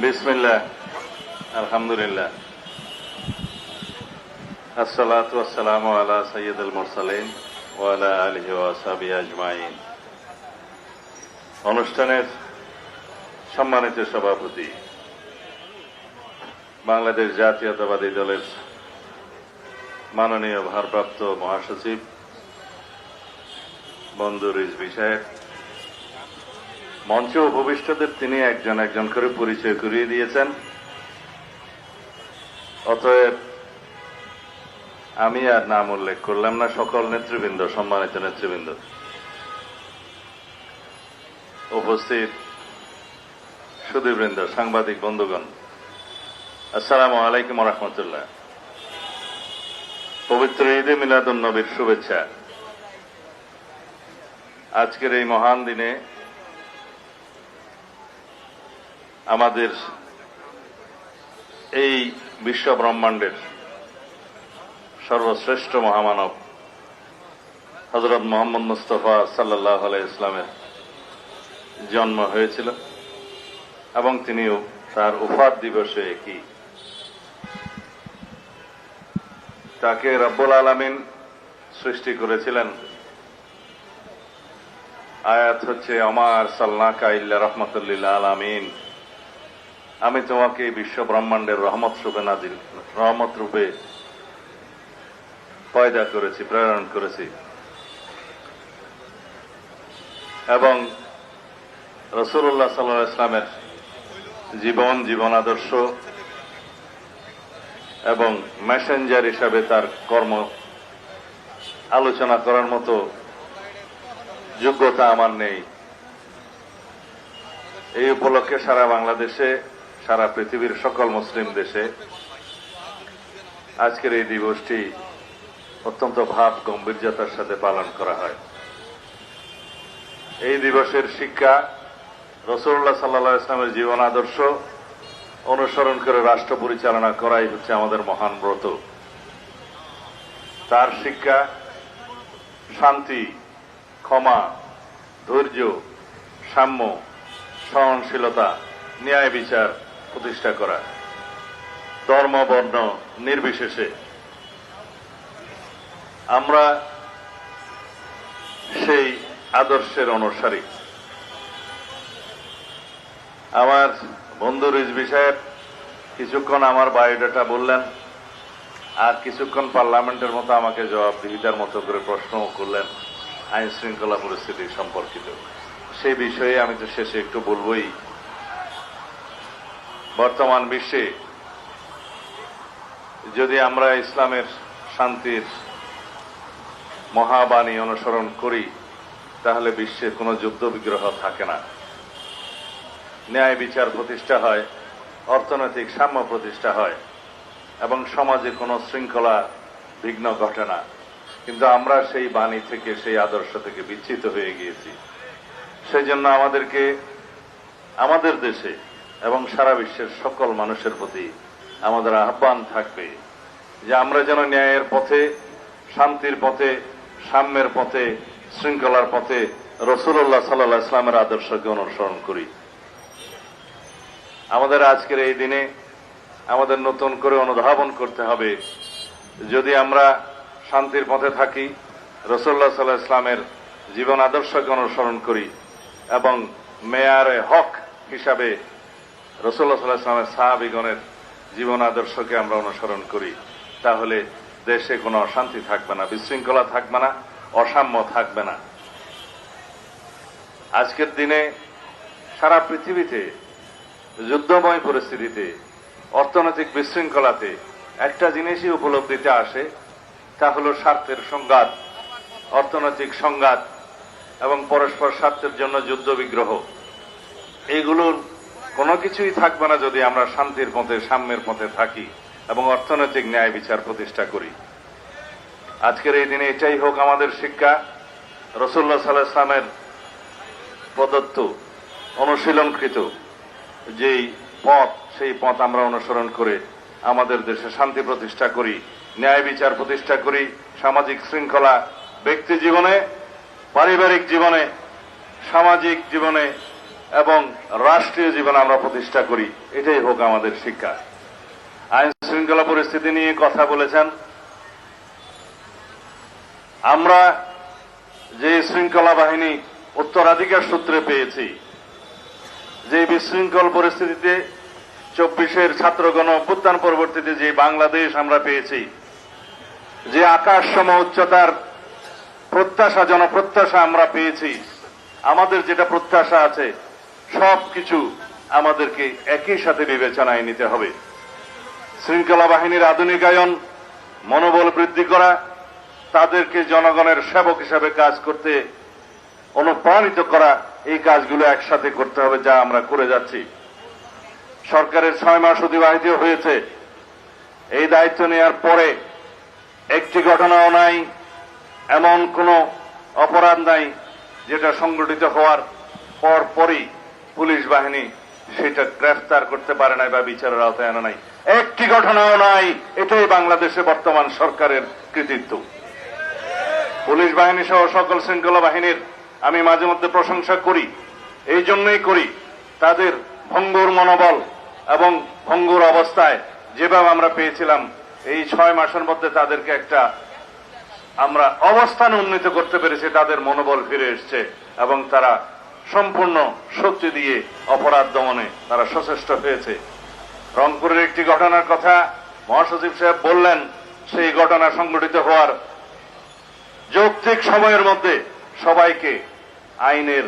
বিসমিল্লাহ, আলহামদুলিল্লাহ, আসসালাতু ওয়াসসালামু আলা সাইয়্যিদিল মুরসালিন ওয়া আলা আলিহি ওয়া আসহাবিহি আজমাইন। অনুষ্ঠানের সম্মানিত সভাপতি, বাংলাদেশ জাতীয়তাবাদী দলের মাননীয় ভারপ্রাপ্ত মহাসচিব বন্ধু রিজভী সাহেব, মঞ্চে উপবিষ্টদের তিনি একজন একজন করে পরিচয় করিয়ে দিয়েছেন। অতএব আমি আর নাম উল্লেখ করলাম না। সকল নেতৃবৃন্দ, সম্মানিত নেতৃবৃন্দ, উপস্থিত সুধীবৃন্দ, সাংবাদিক বন্ধুগণ, আসসালামু আলাইকুম ওয়া রাহমাতুল্লাহ। পবিত্র ঈদে মিলাদুন নবীর শুভেচ্ছা। আজকের এই মহান দিনে আমাদের এই বিশ্ব ব্রহ্মাণ্ডের সর্বশ্রেষ্ঠ মহামানব হযরত মুহাম্মদ মুস্তাফা সাল্লাল্লাহু আলাইহি ইসলামের জন্ম হয়েছিল এবং তিনিও তার উফাত দিবসে কি তাকে রব্বুল আলামিন সৃষ্টি করেছিলেন। আয়াত হচ্ছে, ওমা আরসালনাকা ইল্লা রাহমাতাল লিল আলামিন, আমি তোমাকে বিশ্ব ব্রহ্মাণ্ডের রহমত রূপে পয়দা করেছি, প্রেরণ করেছি। এবং রাসূলুল্লাহ সাল্লাল্লাহু আলাইহি ওয়াসাল্লামের জীবন আদর্শ এবং মেসেঞ্জার হিসাবে তার কর্ম আলোচনা করার মতো যোগ্যতা আমার নেই। এই উপলক্ষে সারা বাংলাদেশে, সারা পৃথিবীর সকল মুসলিম দেশে আজকের এই দিবসটি অত্যন্ত ভাব গম্ভীর্যতার সাথে পালন করা হয়। এই দিবসের শিক্ষা রাসূলুল্লাহ সাল্লাল্লাহু আলাইহি ওয়াসাল্লামের জীবন আদর্শ অনুসরণ করে রাষ্ট্র পরিচালনা করাই হচ্ছে আমাদের মহান ব্রত। তার শিক্ষা শান্তি, ক্ষমা, ধৈর্য, সাম্য, সহনশীলতা, ন্যায় বিচার প্রতিষ্ঠা করা, ধর্ম বর্ণ নির্বিশেষে। আমরা সেই আদর্শের অনুসারী। আমার বন্ধু রিজভী সাহেব কিছুক্ষণ আমার বায়োডাটা বললেন, আর কিছুক্ষণ পার্লামেন্টের মতো আমাকে জবাবদিহিতার মতো করে প্রশ্ন করলেন আইন শৃঙ্খলা পরিস্থিতি সম্পর্কিত। সেই বিষয়ে আমি তো শেষে একটু বলবই। বর্তমান বিশ্বে যদি আমরা ইসলামের শান্তির মহাবাণী অনুসরণ করি, তাহলে বিশ্বে কোনো যুদ্ধ বিগ্রহ থাকে না, ন্যায় বিচার প্রতিষ্ঠা হয়, অর্থনৈতিক সাম্য প্রতিষ্ঠা হয় এবং সমাজে কোনো শৃঙ্খলা বিঘ্ন ঘটে না। কিন্তু আমরা সেই বাণী থেকে, সেই আদর্শ থেকে বিচ্যুত হয়ে গিয়েছি। সেই জন্য আমাদেরকে আমাদের দেশে এবং সারা বিশ্বের সকল মানুষের প্রতি আমাদের আহ্বান থাকবে যে আমরা যেন ন্যায়ের পথে, শান্তির পথে, সাম্যের পথে, শৃঙ্খলার পথে রাসূলুল্লাহ সাল্লাল্লাহু আলাইহি ওয়াসাল্লামের আদর্শকে অনুসরণ করি। আমাদের আজকের এই দিনে আমাদের নতুন করে অনুধাবন করতে হবে, যদি আমরা শান্তির পথে থাকি, রাসূলুল্লাহ সাল্লাল্লাহু আলাইহি ওয়াসাল্লামের জীবন আদর্শকে অনুসরণ করি এবং মেয়ারে হক হিসাবে রাসূলুল্লাহ সাল্লাল্লাহু আলাইহি ওয়াসাল্লামের সাহাবীগণের জীবন আদর্শকে আমরা অনুসরণ করি, তাহলে দেশে কোনো অশান্তি থাকবে না, বিশৃঙ্খলা থাকবে না, অসাম্য থাকবে না। আজকের দিনে সারা পৃথিবীতে যুদ্ধময় পরিস্থিতিতে, অর্থনৈতিক বিশৃঙ্খলাতে একটা জিনিসই উপলব্ধিতে আসে, তা হল স্বার্থের সংঘাত, অর্থনৈতিক সংঘাত এবং পরস্পর স্বার্থের জন্য যুদ্ধ বিগ্রহ। এইগুলোর কোনো কিছুই থাকবে না যদি আমরা শান্তির পথে, সাম্যের পথে থাকি এবং অর্থনৈতিক ন্যায় বিচার প্রতিষ্ঠা করি। আজকের এই দিনে এটাই হোক আমাদের শিক্ষা। রাসূলুল্লাহ সাল্লাল্লাহু আলাইহি ওয়াসাল্লামের প্রদত্ত, অনুশীলনকৃত যেই পথ, সেই পথ আমরা অনুসরণ করে আমাদের দেশে শান্তি প্রতিষ্ঠা করি, ন্যায় বিচার প্রতিষ্ঠা করি, সামাজিক শৃঙ্খলা ব্যক্তি জীবনে, পারিবারিক জীবনে, সামাজিক জীবনে এবং রাষ্ট্রীয় জীবন আমরা প্রতিষ্ঠা করি, এটাই হোক আমাদের শিক্ষা। আইন শৃঙ্খলা পরিস্থিতি নিয়ে কথা বলেছেন। আমরা যে শৃঙ্খলা বাহিনী উত্তরাধিকার সূত্রে পেয়েছি, যে বিশৃঙ্খল পরিস্থিতিতে 24-এর ছাত্রগণ অভ্যুত্থান পরবর্তীতে যে বাংলাদেশ আমরা পেয়েছি, যে আকাশ সম উচ্চতার প্রত্যাশা, জনপ্রত্যাশা আমরা পেয়েছি, আমাদের যেটা প্রত্যাশা আছে সবকিছু আমাদেরকে একই সাথে বিবেচনায় নিতে হবে। শৃঙ্খলা বাহিনীর আধুনিকায়ন, মনোবল বৃদ্ধি করা, তাদেরকে জনগণের সেবক হিসাবে কাজ করতে অনুপ্রাণিত করা, এই কাজগুলো একসাথে করতে হবে, যা আমরা করে যাচ্ছি। সরকারের 6 মাস অতিবাহিত হয়েছে। এই দায়িত্ব নেওয়ার পরে একটি ঘটনাও নাই, এমন কোন অপরাধ নাই যেটা সংগঠিত হওয়ার পরই পুলিশ বাহিনী সেটা গ্রেফতার করতে পারে নাই বা বিচারের আওতায় আনা নাই। একটি ঘটনাও নাই। এটাই বাংলাদেশে বর্তমান সরকারের কৃতিত্ব। পুলিশ বাহিনী সহ সকল শৃঙ্খলা বাহিনীর আমি মাঝে মধ্যে প্রশংসা করি। এই জন্যই করি, তাদের ভঙ্গুর মনোবল এবং ভঙ্গুর অবস্থায় যেভাবে আমরা পেয়েছিলাম, এই 6 মাসের মধ্যে তাদেরকে একটা আমরা অবস্থান উন্নীত করতে পেরেছি। তাদের মনোবল ফিরে এসছে এবং তারা সম্পূর্ণ শক্তি দিয়ে অপরাধ দমনে তারা সচেষ্ট হয়েছে। রংপুরের একটি ঘটনার কথা মহাসচিব সাহেব বললেন। সেই ঘটনা সংঘটিত হওয়ার যৌক্তিক সময়ের মধ্যে সবাইকে আইনের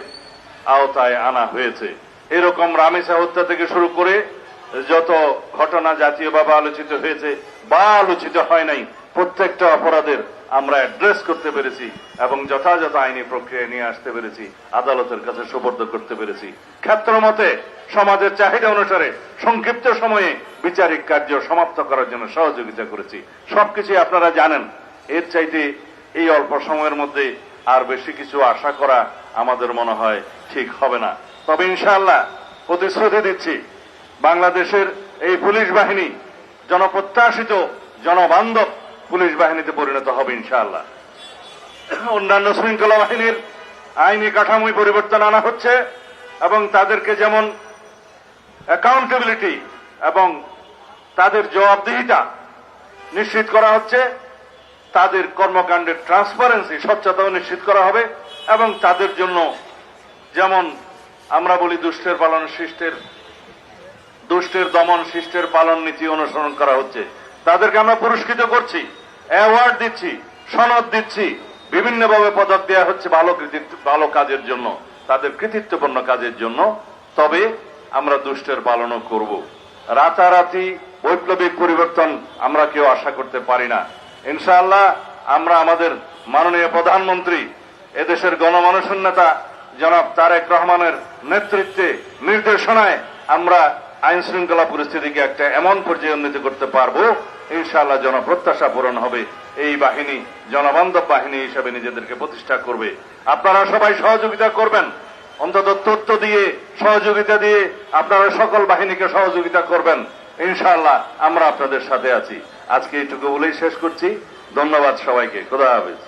আওতায় আনা হয়েছে। এরকম রামেসা হত্যা থেকে শুরু করে যত ঘটনা জাতীয়ভাবে আলোচিত হয়েছে বা আলোচিত হয় নাই, প্রত্যেকটা অপরাধের আমরা অ্যাড্রেস করতে পেরেছি এবং যথাযথ আইনি প্রক্রিয়ায় নিয়ে আসতে পেরেছি, আদালতের কাছে সুপর্দ করতে পেরেছি। ক্ষেত্রমতে সমাজের চাহিদা অনুসারে সংক্ষিপ্ত সময়ে বিচারিক কার্য সমাপ্ত করার জন্য সহযোগিতা করেছি। সবকিছু আপনারা জানেন। এর চাইতে এই অল্প সময়ের মধ্যে আর বেশি কিছু আশা করা আমাদের মনে হয় ঠিক হবে না। তবে ইনশাআল্লাহ প্রতিশ্রুতি দিচ্ছি, বাংলাদেশের এই পুলিশ বাহিনী জনপ্রত্যাশিত, জনবান্ধব পুলিশ বাহিনীতে পরিণত হবে ইনশাআল্লাহ। অন্যান্য শৃঙ্খলা বাহিনীর আইনি কাঠামোয় পরিবর্তন আনা হচ্ছে এবং তাদেরকে যেমন অ্যাকাউন্টেবিলিটি এবং তাদের জবাবদিহিতা নিশ্চিত করা হচ্ছে, তাদের কর্মকাণ্ডের ট্রান্সপারেন্সি, স্বচ্ছতাও নিশ্চিত করা হবে এবং তাদের জন্য যেমন আমরা বলি দুষ্টের দমন শিষ্টের পালন নীতি অনুসরণ করা হচ্ছে, তাদেরকে আমরা পুরস্কৃত করছি, অ্যাওয়ার্ড দিচ্ছি, সনদ দিচ্ছি, বিভিন্নভাবে পদক দেওয়া হচ্ছে ভালো কাজের জন্য, তাদের কৃতিত্বপূর্ণ কাজের জন্য। তবে আমরা দুষ্টের পালনও করব। রাতারাতি বৈপ্লবিক পরিবর্তন আমরা কেউ আশা করতে পারি না। ইনশাআল্লাহ আমরা আমাদের মাননীয় প্রধানমন্ত্রী, এদেশের গণমানুষের নেতা জনাব তারেক রহমানের নেতৃত্বে, নির্দেশনায় আমরা আইন শৃঙ্খলা পরিস্থিতিকে একটা এমন পর্যায়ে উন্নীত করতে পারবো, ইনশাআল্লাহ জনপ্রত্যাশা পূরণ হবে। এই বাহিনী জনবান্ধব বাহিনী হিসেবে নিজেদেরকে প্রতিষ্ঠা করবে। আপনারা সবাই সহযোগিতা করবেন, অন্তত তথ্য দিয়ে, সহযোগিতা দিয়ে আপনারা সকল বাহিনীকে সহযোগিতা করবেন। ইনশাআল্লাহ আমরা আপনাদের সাথে আছি। আজকে এইটুকু বলেই শেষ করছি। ধন্যবাদ সবাইকে। খোদা হাফেজ।